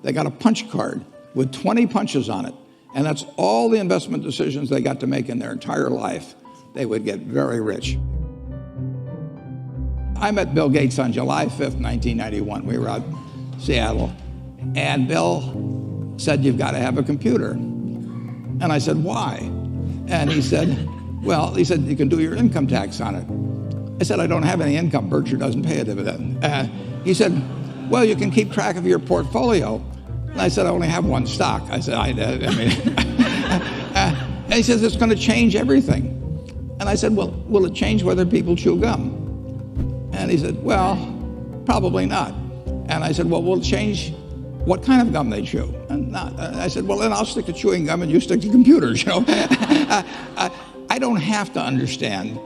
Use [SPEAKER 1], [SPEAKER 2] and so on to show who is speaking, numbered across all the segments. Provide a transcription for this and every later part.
[SPEAKER 1] they got a punch card with 20 punches on it, and that's all the investment decisions they got to make in their entire life, they would get very rich. I met Bill Gates on July 5th, 1991. We were out in Seattle, and Bill said, "You've got to have a computer." And I said, "Why?" And he said, "Well," he said, "you can do your income tax on it." I said, "I don't have any income. Berkshire doesn't pay a dividend." He said, "Well, you can keep track of your portfolio." And I said, "I only have one stock." I said, and he says, "It's going to change everything." And I said, "Well, will it change whether people chew gum?" And he said, "Well, probably not." And I said, "Well, will it change what kind of gum they chew?" And I said, "Well, then I'll stick to chewing gum and you stick to computers, you know." I don't have to understand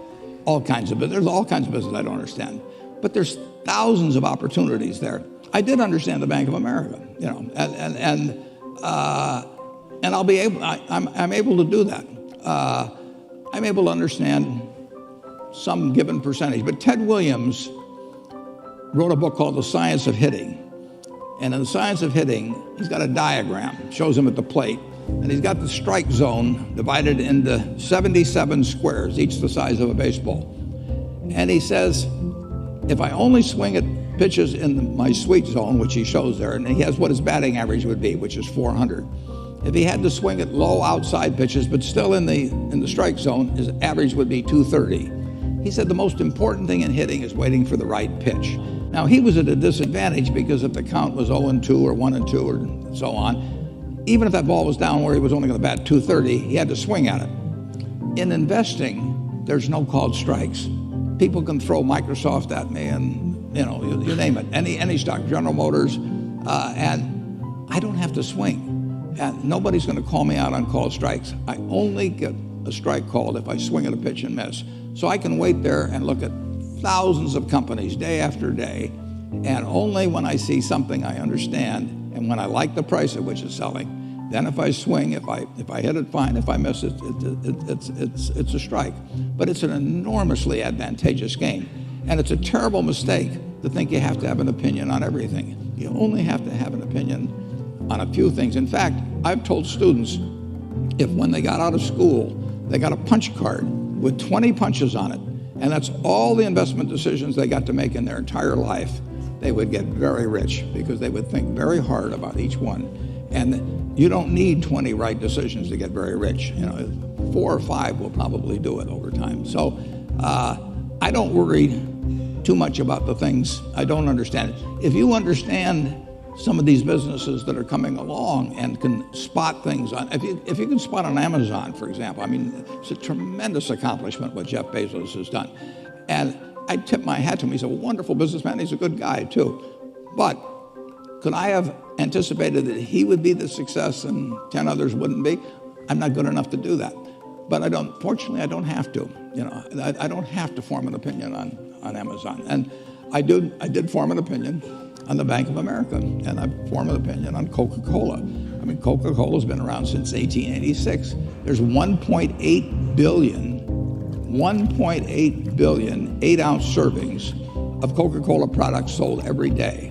[SPEAKER 1] all kinds of business. There's all kinds of business I don't understand. But there's thousands of opportunities there. I did understand the Bank of America, you know, and I'll be able, I'm able to do that. I'm able to understand some given percentage. But Ted Williams wrote a book called The Science of Hitting. And in The Science of Hitting, he's got a diagram, shows him at the plate. And he's got the strike zone divided into 77 squares, each the size of a baseball. And he says, if I only swing at pitches in my sweet zone, which he shows there, and he has what his batting average would be, which is 400. If he had to swing at low outside pitches, but still in the strike zone, his average would be 230. He said the most important thing in hitting is waiting for the right pitch. Now, he was at a disadvantage because if the count was 0-2 or 1-2 or so on, even if that ball was down where he was only going to bat 230, he had to swing at it. In investing, there's no called strikes. People can throw Microsoft at me and, you know, you name it, any stock, General Motors, and I don't have to swing. And nobody's going to call me out on called strikes. I only get a strike called if I swing at a pitch and miss. So I can wait there and look at thousands of companies day after day, and only when I see something I understand and when I like the price at which it's selling, then if I swing, if I hit it, fine. If I miss it, it's a strike. But it's an enormously advantageous game, and it's a terrible mistake to think you have to have an opinion on everything. You only have to have an opinion on a few things. In fact, I've told students, if when they got out of school, they got a punch card with 20 punches on it, and that's all the investment decisions they got to make in their entire life, they would get very rich because they would think very hard about each one. And you don't need 20 right decisions to get very rich. You know, 4 or 5 will probably do it over time. So I don't worry too much about the things I don't understand. If you understand some of these businesses that are coming along and can spot things on, if you can spot on Amazon, for example, I mean, it's a tremendous accomplishment what Jeff Bezos has done. And I tip my hat to him. He's a wonderful businessman. He's a good guy too. But could I have anticipated that he would be the success and 10 others wouldn't be? I'm not good enough to do that. But fortunately, I don't have to. You know, I don't have to form an opinion on Amazon. And I did form an opinion on the Bank of America, and I formed an opinion on Coca-Cola. I mean, Coca-Cola's been around since 1886. There's 1.8 billion 8-ounce servings of Coca-Cola products sold every day.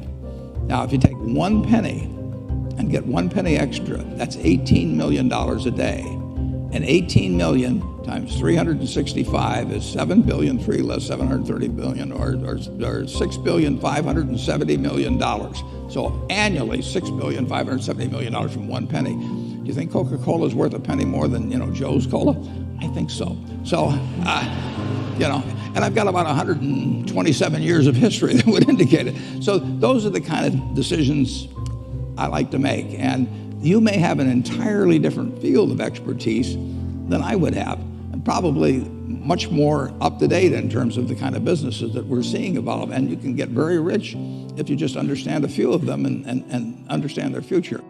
[SPEAKER 1] Now, if you take 1 penny and get 1 penny extra, that's $18 million a day. And 18 million times 365 is 7 billion, 3 less 730 billion, or $6,570 million. So annually, $6,570 million from 1 penny. Do you think Coca-Cola is worth a penny more than, Joe's Cola? I think so. So, and I've got about 127 years of history that would indicate it. So those are the kind of decisions I like to make. And you may have an entirely different field of expertise than I would have, and probably much more up to date in terms of the kind of businesses that we're seeing evolve. And you can get very rich if you just understand a few of them and understand their future.